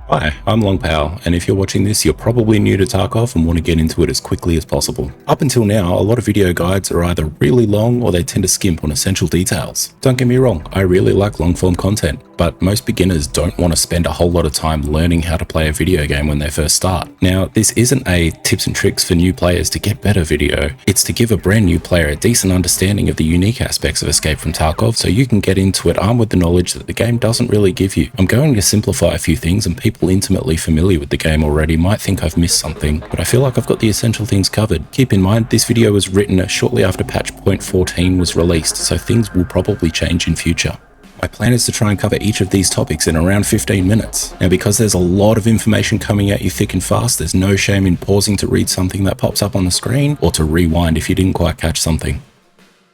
Hi, I'm LongPow, and if you're watching this, you're probably new to Tarkov and want to get into it as quickly as possible. Up until now, a lot of video guides are either really long or they tend to skimp on essential details. Don't get me wrong, I really like long-form content, but most beginners don't want to spend a whole lot of time learning how to play a video game when they first start. Now, this isn't a tips and tricks for new players to get better video, it's to give a brand new player a decent understanding of the unique aspects of Escape from Tarkov so you can get into it armed with the knowledge that the game doesn't really give you. I'm going to simplify a few things, and people intimately familiar with the game already might think I've missed something, but I feel like I've got the essential things covered. Keep in mind, this video was written shortly after patch point 14 was released, so things will probably change in future. My plan is to try and cover each of these topics in around 15 minutes. Now, because there's a lot of information coming at you thick and fast, there's no shame in pausing to read something that pops up on the screen or to rewind if you didn't quite catch something.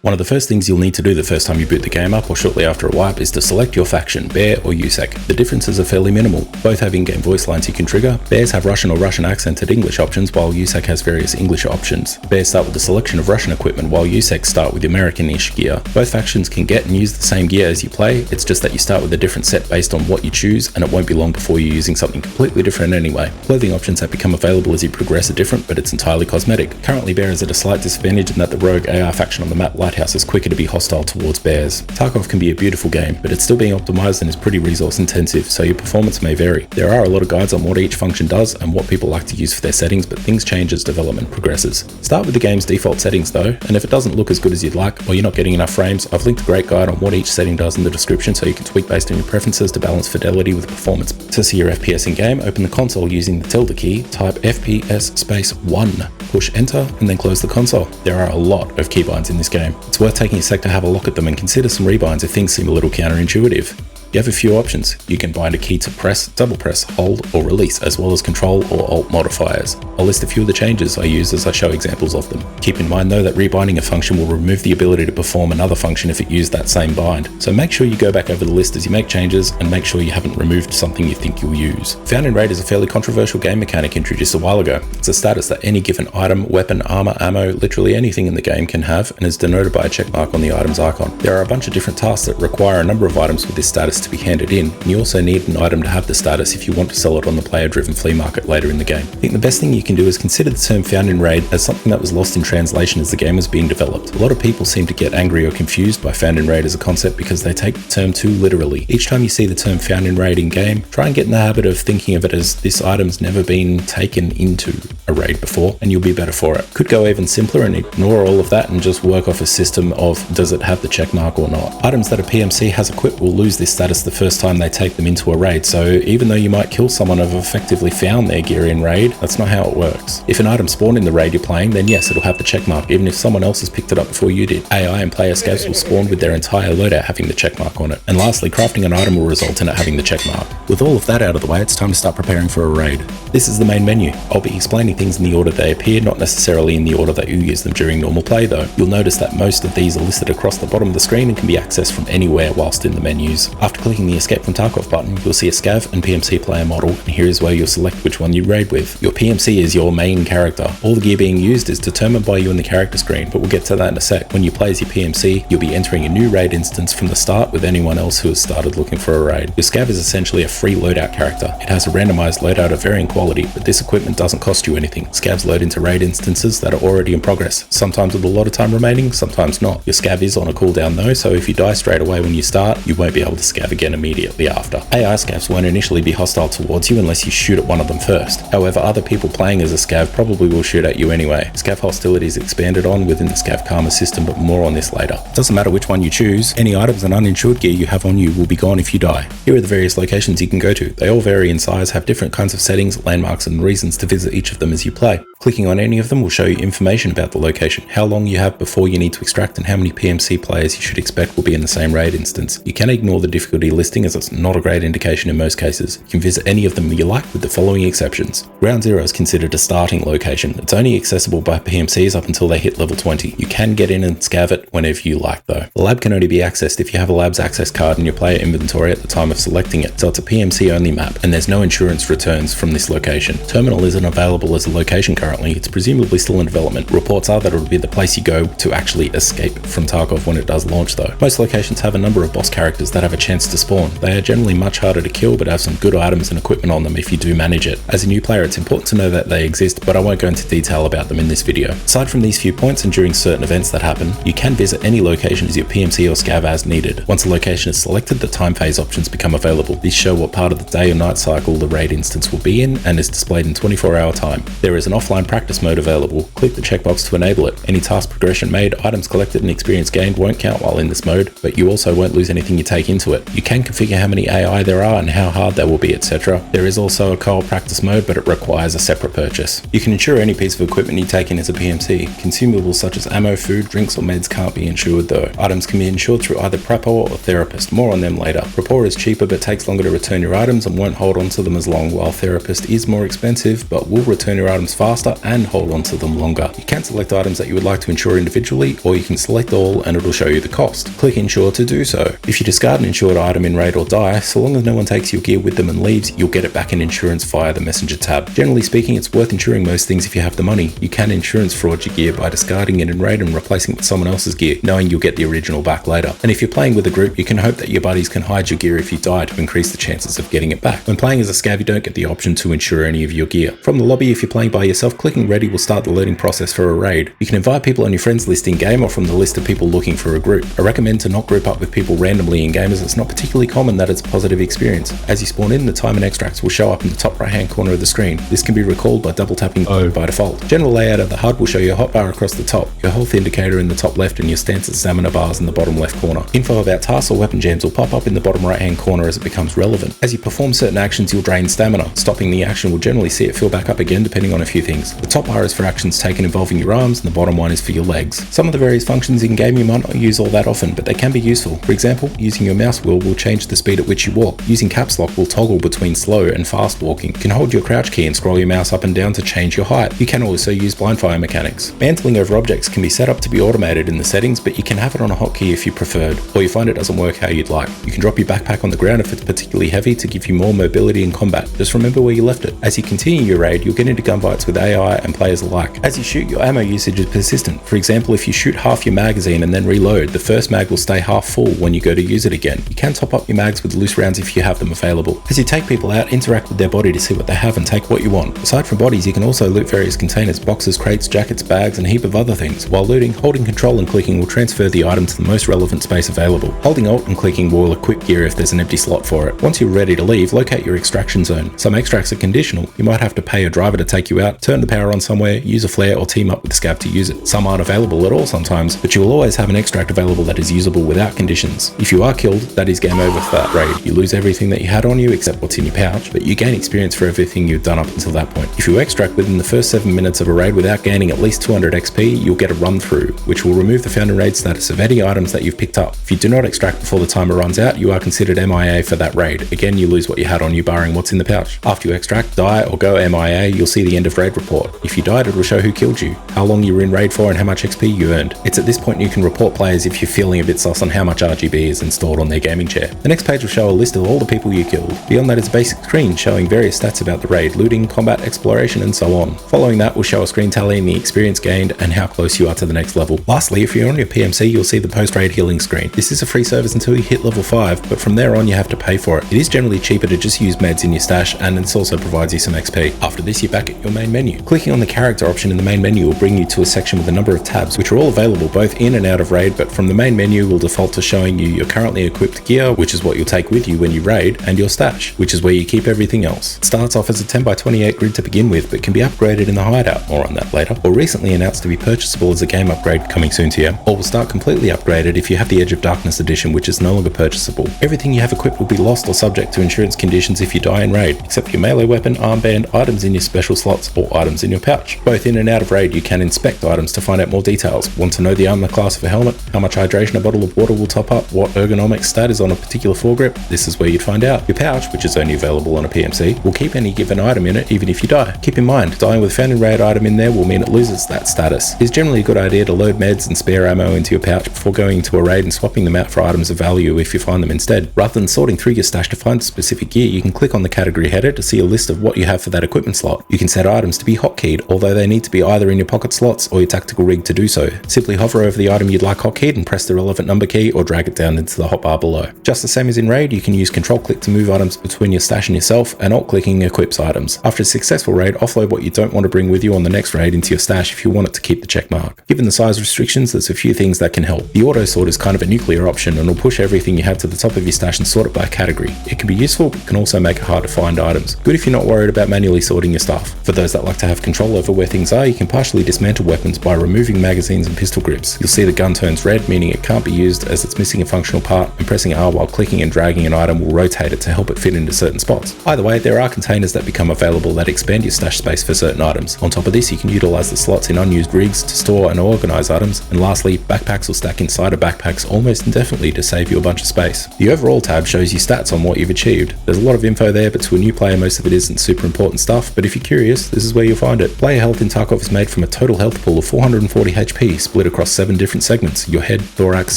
One of the first things you'll need to do the first time you boot the game up or shortly after a wipe is to select your faction, Bear or USEC. The differences are fairly minimal. Both have in-game voice lines you can trigger. Bears have Russian or Russian accented English options, while USEC has various English options. Bears start with a selection of Russian equipment, while USEC start with American-ish gear. Both factions can get and use the same gear as you play, it's just that you start with a different set based on what you choose, and it won't be long before you're using something completely different anyway. Clothing options that become available as you progress are different, but it's entirely cosmetic. Currently, Bear is at a slight disadvantage in that the rogue AR faction on the map Lighthouse is quicker to be hostile towards bears. Tarkov can be a beautiful game, but it's still being optimized and is pretty resource intensive, so your performance may vary. There are a lot of guides on what each function does and what people like to use for their settings, but things change as development progresses. Start with the game's default settings though, and if it doesn't look as good as you'd like, or you're not getting enough frames, I've linked a great guide on what each setting does in the description so you can tweak based on your preferences to balance fidelity with performance. To see your FPS in game, open the console using the tilde key, type FPS space 1, push enter, and then close the console. There are a lot of keybinds in this game. It's worth taking a sec to have a look at them and consider some rebinds if things seem a little counterintuitive. You have a few options. You can bind a key to press, double press, hold, or release, as well as control or alt modifiers. I'll list a few of the changes I use as I show examples of them. Keep in mind though that rebinding a function will remove the ability to perform another function if it used that same bind. So make sure you go back over the list as you make changes and make sure you haven't removed something you think you'll use. Found in Raid is a fairly controversial game mechanic introduced a while ago. It's a status that any given item, weapon, armor, ammo, literally anything in the game can have, and is denoted by a checkmark on the item's icon. There are a bunch of different tasks that require a number of items with this status to be handed in, and you also need an item to have the status if you want to sell it on the player-driven Flea Market later in the game. I think the best thing you can do is consider the term found in Raid as something that was lost in translation as the game was being developed. A lot of people seem to get angry or confused by found in Raid as a concept because they take the term too literally. Each time you see the term found in Raid in game, try and get in the habit of thinking of it as this item's never been taken into a raid before, and you'll be better for it. Could go even simpler and ignore all of that and just work off a system of does it have the check mark or not. Items that a PMC has equipped will lose this status the first time they take them into a raid, so even though you might kill someone who've effectively found their gear in raid, that's not how it works. If an item spawned in the raid you're playing, then yes, it'll have the checkmark, even if someone else has picked it up before you did. AI and player scavs will spawn with their entire loadout having the checkmark on it. And lastly, crafting an item will result in it having the checkmark. With all of that out of the way, it's time to start preparing for a raid. This is the main menu. I'll be explaining things in the order they appear, not necessarily in the order that you use them during normal play though. You'll notice that most of these are listed across the bottom of the screen and can be accessed from anywhere whilst in the menus. After clicking the Escape from Tarkov button, you'll see a Scav and PMC player model, and here is where you'll select which one you raid with. Your PMC is your main character. All the gear being used is determined by you in the character screen, but we'll get to that in a sec. When you play as your PMC, you'll be entering a new raid instance from the start with anyone else who has started looking for a raid. Your Scav is essentially a free loadout character. It has a randomized loadout of varying quality, but this equipment doesn't cost you anything. Scavs load into raid instances that are already in progress, sometimes with a lot of time remaining, sometimes not. Your Scav is on a cooldown though, so if you die straight away when you start, you won't be able to Scav again immediately after. AI Scavs won't initially be hostile towards you unless you shoot at one of them first. However, other people playing as a Scav probably will shoot at you anyway. Scav hostility is expanded on within the Scav Karma system, but more on this later. It doesn't matter which one you choose, any items and uninsured gear you have on you will be gone if you die. Here are the various locations you can go to. They all vary in size, have different kinds of settings, landmarks and reasons to visit each of them as you play. Clicking on any of them will show you information about the location, how long you have before you need to extract, and how many PMC players you should expect will be in the same raid instance. You can ignore the difficulty listing as it's not a great indication in most cases. You can visit any of them you like with the following exceptions. Ground Zero is considered a starting location. It's only accessible by PMCs up until they hit level 20. You can get in and scav it whenever you like though. The lab can only be accessed if you have a lab's access card in your player inventory at the time of selecting it, so it's a PMC only map, and there's no insurance returns from this location. Terminal isn't available as a location currently, currently. It's presumably still in development. Reports are that it'll be the place you go to actually escape from Tarkov when it does launch though. Most locations have a number of boss characters that have a chance to spawn. They are generally much harder to kill but have some good items and equipment on them if you do manage it. As a new player, it's important to know that they exist, but I won't go into detail about them in this video. Aside from these few points and during certain events that happen, you can visit any location as your PMC or Scav as needed. Once a location is selected, the time phase options become available. These show what part of the day or night cycle the raid instance will be in and is displayed in 24-hour time. There is an offline practice mode available. Click the checkbox to enable it. Any task progression made, items collected and experience gained won't count while in this mode, but you also won't lose anything you take into it. You can configure how many AI there are and how hard they will be, etc. There is also a co-op practice mode, but it requires a separate purchase. You can insure any piece of equipment you take in as a PMC. Consumables such as ammo, food, drinks or meds can't be insured though. Items can be insured through either prepper or therapist. More on them later. Rapport is cheaper but takes longer to return your items and won't hold on to them as long, while therapist is more expensive but will return your items faster and hold on to them longer. You can select items that you would like to insure individually, or you can select all and it'll show you the cost. Click insure to do so. If you discard an insured item in raid or die, so long as no one takes your gear with them and leaves, you'll get it back in insurance via the Messenger tab. Generally speaking, it's worth insuring most things if you have the money. You can insurance fraud your gear by discarding it in raid and replacing it with someone else's gear, knowing you'll get the original back later. And if you're playing with a group, you can hope that your buddies can hide your gear if you die to increase the chances of getting it back. When playing as a Scav, you don't get the option to insure any of your gear. From the lobby, if you're playing by yourself, clicking ready will start the loading process for a raid. You can invite people on your friends list in game or from the list of people looking for a group. I recommend to not group up with people randomly in game, as it's not particularly common that it's a positive experience. As you spawn in, the time and extracts will show up in the top right hand corner of the screen. This can be recalled by double tapping by default. General layout of the HUD will show you a hotbar across the top, your health indicator in the top left and your stance and stamina bars in the bottom left corner. Info about tasks or weapon jams will pop up in the bottom right hand corner as it becomes relevant. As you perform certain actions, you'll drain stamina. Stopping the action will generally see it fill back up again depending on a few things. The top bar is for actions taken involving your arms and the bottom one is for your legs. Some of the various functions in game you might not use all that often, but they can be useful. For example, using your mouse wheel will change the speed at which you walk. Using caps lock will toggle between slow and fast walking. You can hold your crouch key and scroll your mouse up and down to change your height. You can also use blind fire mechanics. Mantling over objects can be set up to be automated in the settings, but you can have it on a hotkey if you preferred, or you find it doesn't work how you'd like. You can drop your backpack on the ground if it's particularly heavy to give you more mobility in combat. Just remember where you left it. As you continue your raid, you'll get into gunfights with AI and players alike. As you shoot, your ammo usage is persistent. For example, if you shoot half your magazine and then reload, the first mag will stay half full when you go to use it again. You can top up your mags with loose rounds if you have them available. As you take people out, interact with their body to see what they have and take what you want. Aside from bodies, you can also loot various containers, boxes, crates, jackets, bags, and a heap of other things. While looting, holding control and clicking will transfer the item to the most relevant space available. Holding Alt and clicking will equip gear if there's an empty slot for it. Once you're ready to leave, locate your extraction zone. Some extracts are conditional. You might have to pay a driver to take you out, turn the power on somewhere, use a flare, or team up with the Scav to use it. Some aren't available at all sometimes, but you will always have an extract available that is usable without conditions. If you are killed, that is game over for that raid. You lose everything that you had on you except what's in your pouch, but you gain experience for everything you've done up until that point. If you extract within the first 7 minutes of a raid without gaining at least 200 XP, you'll get a run through, which will remove the found in raid status of any items that you've picked up. If you do not extract before the timer runs out, you are considered MIA for that raid. Again, you lose what you had on you barring what's in the pouch. After you extract, die, or go MIA, you'll see the end of raid report. If you died, it will show who killed you, how long you were in raid for, and how much XP you earned. It's at this point you can report players if you're feeling a bit sus on how much RGB is installed on their gaming chair. The next page will show a list of all the people you killed. Beyond that is a basic screen showing various stats about the raid, looting, combat, exploration, and so on. Following that will show a screen tallying the experience gained and how close you are to the next level. Lastly, if you're on your PMC, you'll see the post-raid healing screen. This is a free service until you hit level 5, but from there on you have to pay for it. It is generally cheaper to just use meds in your stash, and this also provides you some XP. After this, you're back at your main menu. Clicking on the character option in the main menu will bring you to a section with a number of tabs, which are all available both in and out of raid, but from the main menu will default to showing you your currently equipped gear, which is what you'll take with you when you raid, and your stash, which is where you keep everything else. It starts off as a 10x28 grid to begin with, but can be upgraded in the Hideout, more on that later, or recently announced to be purchasable as a game upgrade coming soon to you, or will start completely upgraded if you have the Edge of Darkness edition, which is no longer purchasable. Everything you have equipped will be lost or subject to insurance conditions if you die in raid, except your melee weapon, armband, items in your special slots, or items in your pouch. Both in and out of raid, you can inspect items to find out more details. Want to know the armor class of a helmet, how much hydration a bottle of water will top up, what ergonomic stat is on a particular foregrip? This is where you'd find out. Your pouch, which is only available on a PMC, will keep any given item in it even if you die. Keep in mind, dying with a found in raid item in there will mean it loses that status. It's generally a good idea to load meds and spare ammo into your pouch before going into a raid and swapping them out for items of value if you find them instead. Rather than sorting through your stash to find specific gear, you can click on the category header to see a list of what you have for that equipment slot. You can set items to be hotkeyed, although they need to be either in your pocket slots or your tactical rig to do so. Simply hover over the item you'd like hotkeyed and press the relevant number key or drag it down into the hotbar below. Just the same as in raid, you can use control click to move items between your stash and yourself, and alt clicking equips items. After a successful raid, offload what you don't want to bring with you on the next raid into your stash if you want it to keep the check mark. Given the size restrictions, there's a few things that can help. The auto sort is kind of a nuclear option and will push everything you have to the top of your stash and sort it by category. It can be useful, but can also make it hard to find items. Good if you're not worried about manually sorting your stuff. For those that like to have control over where things are, you can partially dismantle weapons by removing magazines and pistol grips. You'll see the gun turns red, meaning it can't be used as it's missing a functional part, and pressing R while clicking and dragging an item will rotate it to help it fit into certain spots. Either way, there are containers that become available that expand your stash space for certain items. On top of this, you can utilize the slots in unused rigs to store and organize items, and lastly, backpacks will stack inside of backpacks almost indefinitely to save you a bunch of space. The overall tab shows you stats on what you've achieved. There's a lot of info there, but to a new player most of it isn't super important stuff, but if you're curious, this is where you'll find it. Player health in Tarkov is made from a total health pool of 440 HP split across 7 different segments: your head, thorax,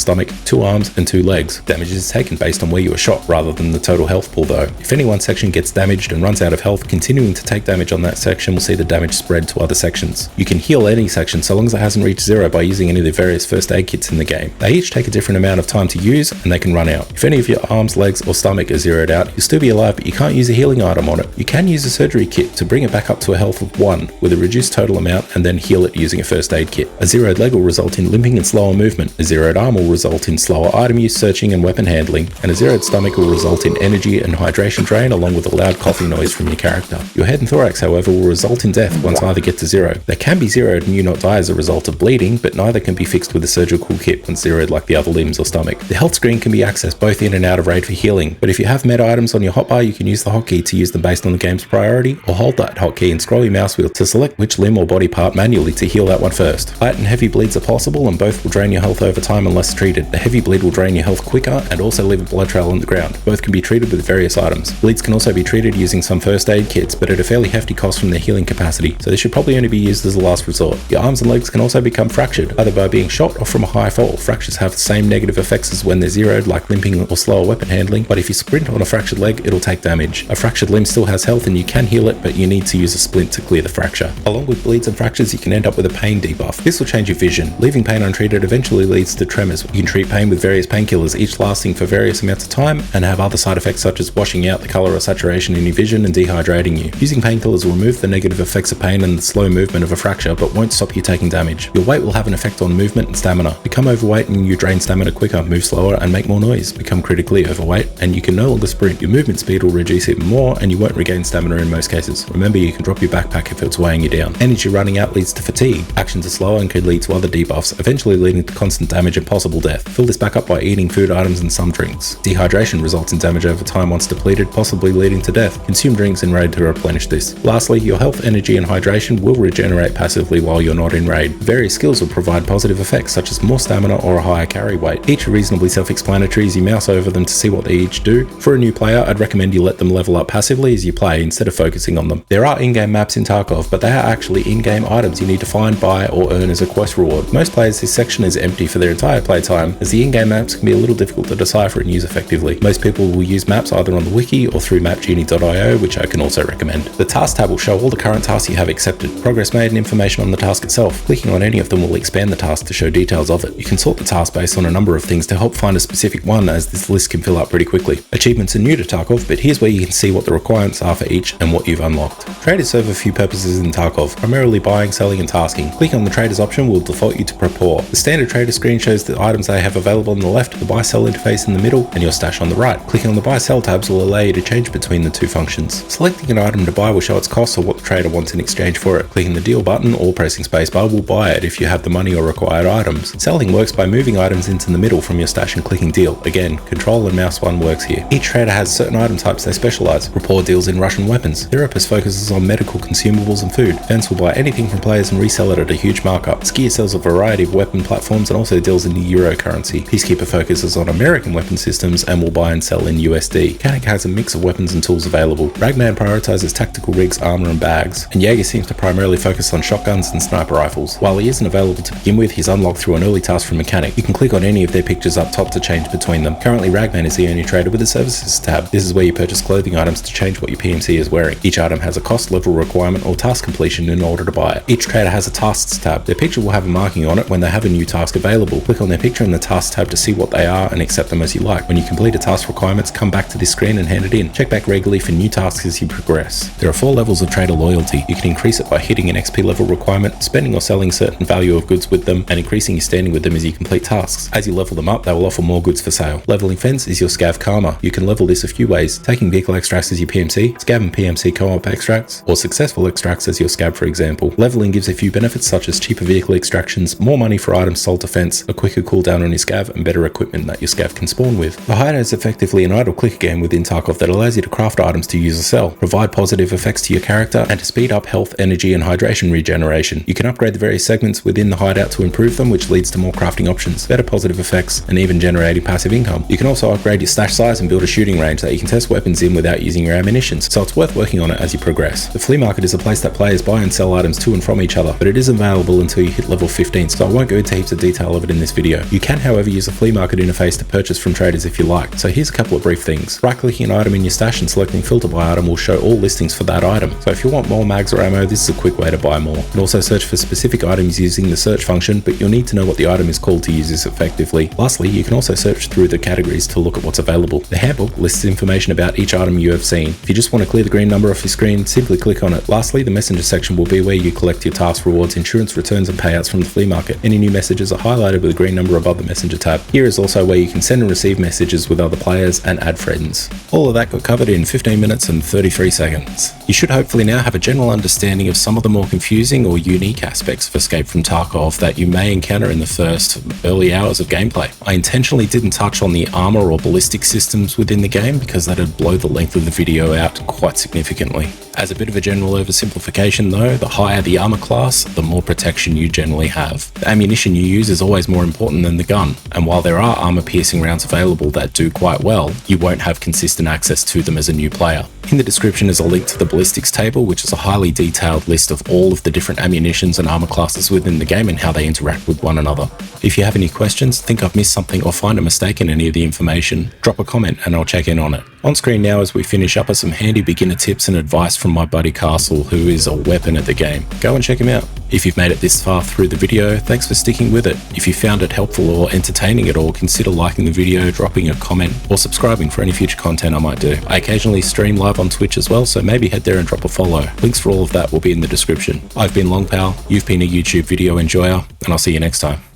stomach, 2 arms and 2 legs. Damage is taken based on where you were shot rather than the total health pool though. If any one section gets damaged and runs out of health, continuing to take damage on that section will see the damage spread to other sections. You can heal any section so long as it hasn't reached 0 by using any of the various first aid kits in the game. They each take a different amount of time to use and they can run out. If any of your arms, legs or stomach are zeroed out, you'll still be alive, but you can't use a healing item on it. You can use a surgery kit to bring it back up to a health of 1 with a reduced total amount and then heal it using a first aid kit. A zeroed leg will result in limping and slower movement. A zeroed arm will result in slower item use, searching and weapon handling, and a zeroed stomach will result in energy and hydration drain along with a loud coughing noise from your character. Your head and thorax, however, will result in death once either get to 0. They can be zeroed and you not die as a result of bleeding, but neither can be fixed with a surgical kit once zeroed like the other limbs or stomach. The health screen can be accessed both in and out of raid for healing, but if you have meta items on your hotbar, you can use the hotkey to use them based on the game's priority, or hold that hotkey and scroll your mouse wheel to select which limb or body part manually to heal that one first. Light and heavy bleeds are possible and both will drain your health over time unless treated. The heavy bleed will drain your health quicker and also leave a blood trail on the ground. Both can be treated with various items. Bleeds can also be treated using some first aid kits, but at a fairly hefty cost from their healing capacity, so they should probably only be used as a last resort. Your arms and legs can also become fractured, either by being shot or from a high fall. Fractures have the same negative effects as when they're zeroed, like limping or slower weapon handling, but if you sprint on a fractured leg, it'll take damage. A fractured limb still has health and you can heal it, but you need to use a splint to clear the fracture. Along with bleeds and fractures, you can end up with a pain debuff. This will change your vision. Leaving pain untreated eventually leads to tremors. You can treat pain with various painkillers, each lasting for various amounts of time, and have other side effects such as washing out the color or saturation in your vision and dehydrating you. Using painkillers will remove the negative effects of pain and the slow movement of a fracture, but won't stop you taking damage. Your weight will have an effect on movement and stamina. Become overweight and you drain stamina quicker, move slower and make more noise. Become critically overweight and you can no longer sprint. Your movement speed will reduce even more and you won't regain stamina in most cases. Remember, you can drop your backpack if it's weighing you down. Energy running out leads to fatigue. Actions are slower and could lead to other debuffs, eventually leading to constant damage and possible death. Fill this back up by eating food items and some drinks. Dehydration results in damage over time once depleted, possibly leading to death. Consume drinks in raid to replenish this. Lastly, your health, energy and hydration will regenerate passively while you're not in raid. Various skills will provide positive effects such as more stamina or a higher carry weight. Each are reasonably self-explanatory as you mouse over them to see what they each do. For a new player, I'd recommend you let them level up passively as you play instead of focusing on them. There are in-game maps in Tarkov, but they are actually in-game items you need to find, buy or earn as a quest reward. Most players, this section is empty for their entire playtime, as the in-game maps can be a little difficult to decipher and use effectively. Most people will use maps either on the wiki or through mapgenie.io, which I can also recommend. The task tab will show all the current tasks you have accepted, progress made and information on the task itself. Clicking on any of them will expand the task to show details of it. You can sort the task based on a number of things to help find a specific one, as this list can fill up pretty quickly. Achievements are new to Tarkov, but here's where you can see what the requirements are for each and what you've unlocked. Traders serve a few purposes in Tarkov, primarily buying, selling and tasking. Clicking on the traders option will default you to Prepare. The standard trader screen shows the items they have available on the left, the buy-sell interface in the middle and your stash on the right. Clicking on the buy-sell tabs will allow you to change between the two functions. Selecting an item to buy will show its cost or what the trader wants in exchange for it. Clicking the deal button or pressing spacebar will buy it if you have the money or required items. Selling works by moving items into the middle from your stash and clicking deal. Again, control and mouse 1 works here. Each trader has certain item types they specialize. Rapport deals in Russian weapons. Therapist focuses on medical consumables and food. Fence will buy anything from players and resell it at a huge markup. Skier sells a variety of weapon platforms and also deals in the Euro currency. Peacekeeper focuses on American weapon systems and will buy and sell in USD. Mechanic has a mix of weapons and tools available. Ragman prioritizes tactical rigs, armor and bags. And Jaeger seems to primarily focus on shotguns and sniper rifles. While he isn't available to begin with, he's unlocked through an early task from Mechanic. You can click on any of their pictures up top to change between them. Currently, Ragman is the only trader with a services tab. This is where you purchase clothing items to change what your PMC is wearing. Each item has a cost, level requirement, or task completion in order to buy it. Each trader has a tasks tab. Their picture will have a marking on it when they have a new task available. Click on their picture in the tasks tab to see what they are and accept them as you like. When you complete a task requirements, come back to this screen and hand it in. Check back regularly for new tasks as you progress. There are 4 levels of trader loyalty. You can increase it by hitting an XP level requirement, spending or selling certain value of goods with them, and increasing your standing with them as you complete tasks. As you level them up, they will offer more goods for sale. Leveling fence is your Scav karma. You can level this a few ways, taking vehicle extracts as your PMC, Scav and PMC co-op extracts, or successful extracts as your Scav, for example. Leveling gives a few benefits such as cheaper vehicle extractions, more money for items sold to fence, a quicker cooldown on your Scav, and better equipment that your Scav can spawn with. The Hideout is effectively an idle clicker game within Tarkov that allows you to craft items to use or sell, provide positive effects to your character, and to speed up health, energy, and hydration regeneration. You can upgrade the various segments within the Hideout to improve them, which leads to more crafting options, better positive effects, and even generating passive income. You can also upgrade your stash size and build a shooting range that you can test weapons in without using your ammunitions, so it's worth working on it as you progress. The Flea Market is a place that players buy and sell items to and from each other, but it isn't available until you hit level 15, so I won't go into heaps of detail of it in this video. You can, however, use the Flea Market interface to purchase from traders if you like, so here's a couple of brief things. Right-clicking an item in your stash and selecting filter by item will show all listings for that item, so if you want more mags or ammo, this is a quick way to buy more. You can also search for specific items using the search function, but you'll need to know what the item is called to use this effectively. Lastly, you can also search through the categories to look at what's available. The handbook lists information about each item you have seen. If you just want to clear the green number off your screen, simply click on it. Lastly, the messenger section will be where you collect your task rewards, insurance returns, and payouts from the flea market. Any new messages are highlighted with a green number above the messenger tab. Here is also where you can send and receive messages with other players and add friends. All of that got covered in 15 minutes and 33 seconds. You should hopefully now have a general understanding of some of the more confusing or unique aspects of Escape from Tarkov that you may encounter in the first early hours of gameplay. I intentionally didn't touch on the armor or ballistic systems within the game because that'd blow the length of the video out quite significantly. As a bit of a general oversimplification though, the higher the armor class, the more protection you generally have. The ammunition you use is always more important than the gun, and while there are armor piercing rounds available that do quite well, you won't have consistent access to them as a new player. In the description is a link to the ballistics table, which is a highly detailed list of all of the different ammunitions and armor classes within the game and how they interact with one another. If you have any questions, think I've missed something or find a mistake in any of the information, drop a comment and I'll check in on it. On screen now as we finish up are some handy beginner tips and advice from my buddy Castle, who is a weapon at the game. Go and check him out. If you've made it this far through the video, thanks for sticking with it. If you found it helpful or entertaining at all, consider liking the video, dropping a comment, or subscribing for any future content I might do. I occasionally stream live on Twitch as well, so maybe head there and drop a follow. Links for all of that will be in the description. I've been Longpal, you've been a YouTube video enjoyer, and I'll see you next time.